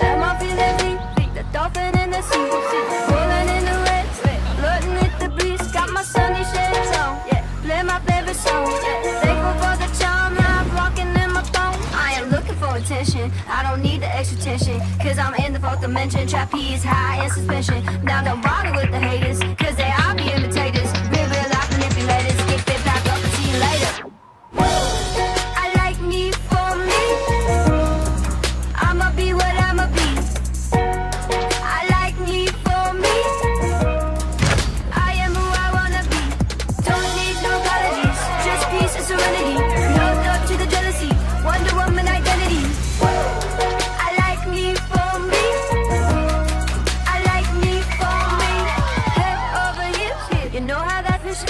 Am I feeling deep? The dolphin in the sea, rolling in the waves, flirting with the breeze. Got my sunny shades on, yeah. Play my favorite song, yeah. Thankful for the charm I'm rocking in my phone. I am looking for attention. I don't need the extra tension, cause I'm in the fourth dimension. Trapeze high in suspension. Now don't bother with the haters, cause they all be imitators. Real life manipulators. Get fit back up and see you later. I like me for me. I'ma be what I'ma be. I like me for me. I am who I wanna be. Don't need no apologies, just peace and serenity. No love to the jealousy, Wonder Woman identity. I like me for me. I like me for me. Head over heels, you know how that feels.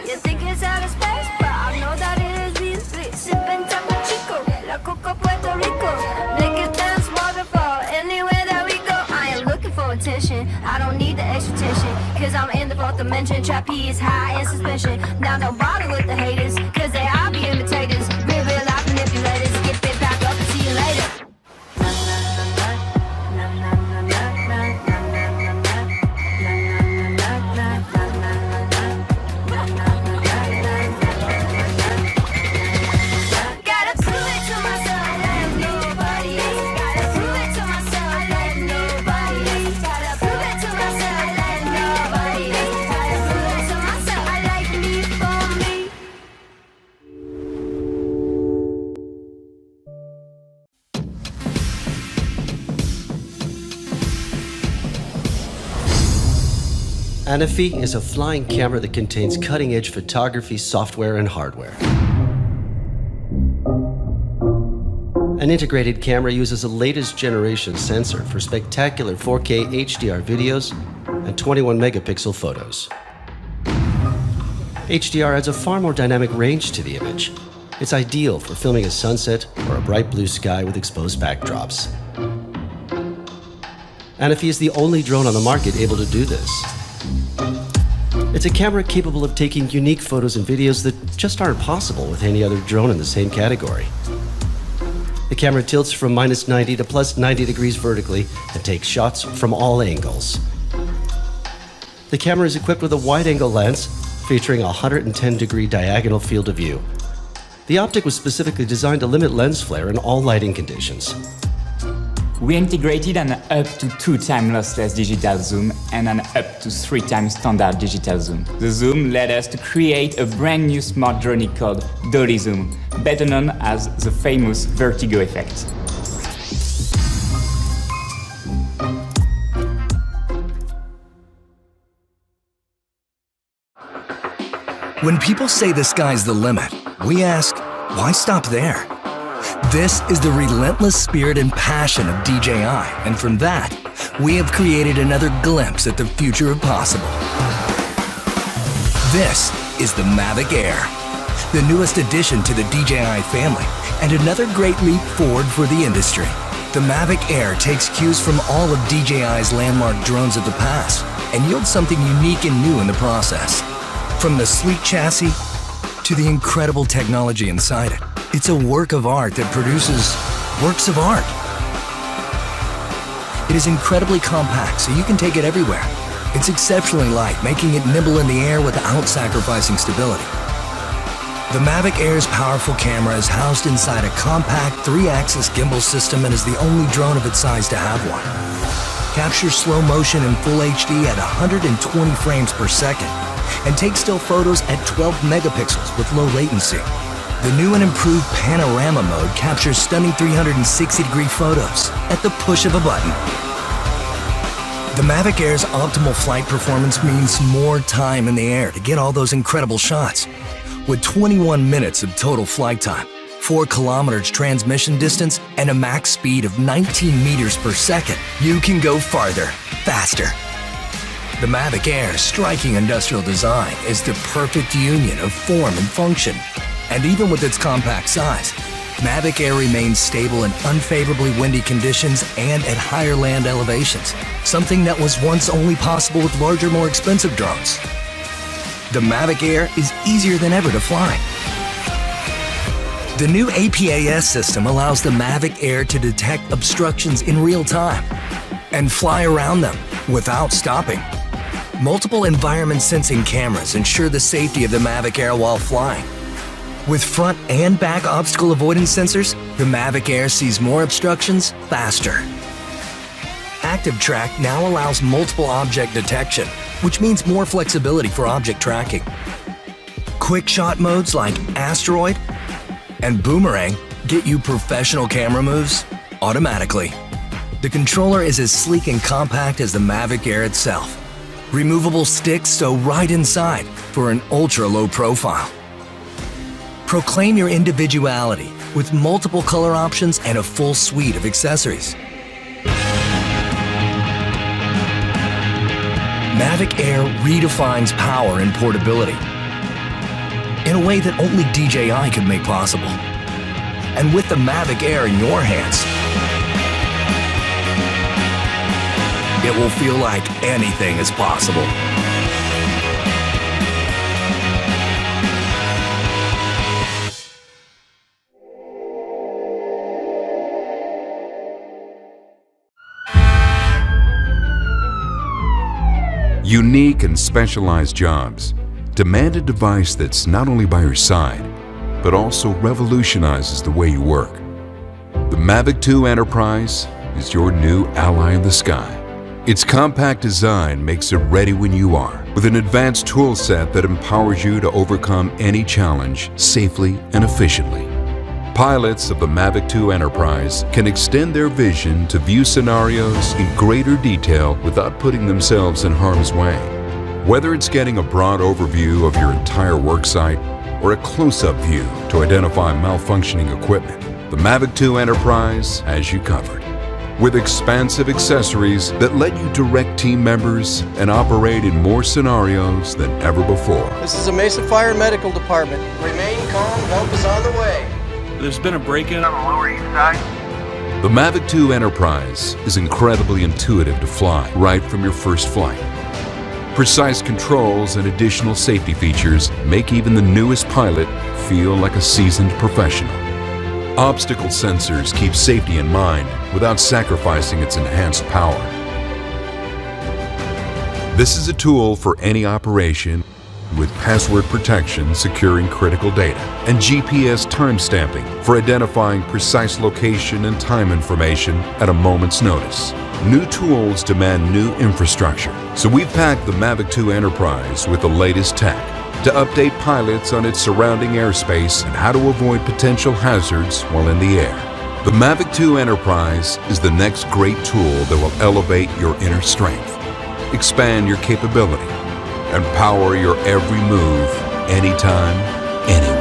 You think it's out of space, but I know that it is real. Sipping Taco Chico, La Coco Puerto Rico. Make it dance waterfall anywhere that we go. I am looking for attention. I don't need the extra tension, cause I'm in the fourth dimension. Trapeze high in suspension. Now don't bother with the haters, cause they all be imitators. Real life manipulators. Get fit back up and see you later. Gotta prove it to myself like nobody else. Gotta prove it to myself like nobody else. Gotta prove it to myself like nobody else. Gotta prove it to myself. I like me for me. Anafi is a flying camera that contains cutting-edge photography software and hardware. An integrated camera uses a latest generation sensor for spectacular 4K HDR videos and 21 megapixel photos. HDR adds a far more dynamic range to the image. It's ideal for filming a sunset or a bright blue sky with exposed backdrops. Anafi is the only drone on the market able to do this. It's a camera capable of taking unique photos and videos that just aren't possible with any other drone in the same category. The camera tilts from -90 to +90 degrees vertically and takes shots from all angles. The camera is equipped with a wide-angle lens featuring a 110-degree diagonal field of view. The optic was specifically designed to limit lens flare in all lighting conditions. We integrated an up to 2 times lossless digital zoom and an up to 3 times standard digital zoom. The zoom led us to create a brand new smart drone called Dolly Zoom, better known as the famous vertigo effect. When people say the sky's the limit, we ask, why stop there? This is the relentless spirit and passion of DJI, and from that, we have created another glimpse at the future of possible. This is the Mavic Air, the newest addition to the DJI family, and another great leap forward for the industry. The Mavic Air takes cues from all of DJI's landmark drones of the past and yields something unique and new in the process. From the sleek chassis to the incredible technology inside it, it's a work of art that produces works of art. It is incredibly compact, so you can take it everywhere. It's exceptionally light, making it nimble in the air without sacrificing stability. The Mavic Air's powerful camera is housed inside a compact 3-axis gimbal system and is the only drone of its size to have one. Captures slow motion in full HD at 120 frames per second and takes still photos at 12 megapixels with low latency. The new and improved panorama mode captures stunning 360-degree photos at the push of a button. The Mavic Air's optimal flight performance means more time in the air to get all those incredible shots. With 21 minutes of total flight time, 4 kilometers transmission distance, and a max speed of 19 meters per second, you can go farther, faster. The Mavic Air's striking industrial design is the perfect union of form and function. And even with its compact size, Mavic Air remains stable in unfavorably windy conditions and at higher land elevations, something that was once only possible with larger, more expensive drones. The Mavic Air is easier than ever to fly. The new APAS system allows the Mavic Air to detect obstructions in real time and fly around them without stopping. Multiple environment sensing cameras ensure the safety of the Mavic Air while flying. With front and back obstacle avoidance sensors, the Mavic Air sees more obstructions faster. Active Track now allows multiple object detection, which means more flexibility for object tracking. Quick shot modes like Asteroid and Boomerang get you professional camera moves automatically. The controller is as sleek and compact as the Mavic Air itself. Removable sticks sew right inside for an ultra-low profile. Proclaim your individuality with multiple color options and a full suite of accessories. Mavic Air redefines power and portability in a way that only DJI could make possible. And with the Mavic Air in your hands, it will feel like anything is possible. Unique and specialized jobs demand a device that's not only by your side, but also revolutionizes the way you work. The Mavic 2 Enterprise is your new ally in the sky. Its compact design makes it ready when you are, with an advanced tool set that empowers you to overcome any challenge safely and efficiently. Pilots of the Mavic 2 Enterprise can extend their vision to view scenarios in greater detail without putting themselves in harm's way. Whether it's getting a broad overview of your entire worksite or a close-up view to identify malfunctioning equipment, the Mavic 2 Enterprise has you covered. With expansive accessories that let you direct team members and operate in more scenarios than ever before. This is a Mesa Fire Medical Department. Remain calm, help is on the way. There's been a break-in on the Lower East Side. The Mavic 2 Enterprise is incredibly intuitive to fly right from your first flight. Precise controls and additional safety features make even the newest pilot feel like a seasoned professional. Obstacle sensors keep safety in mind without sacrificing its enhanced power. This is a tool for any operation with password protection securing critical data and GPS timestamping for identifying precise location and time information at a moment's notice. New tools demand new infrastructure, so we've packed the Mavic 2 Enterprise with the latest tech to update pilots on its surrounding airspace and how to avoid potential hazards while in the air. The Mavic 2 Enterprise is the next great tool that will elevate your inner strength, expand your capability, and power your every move, anytime, anywhere.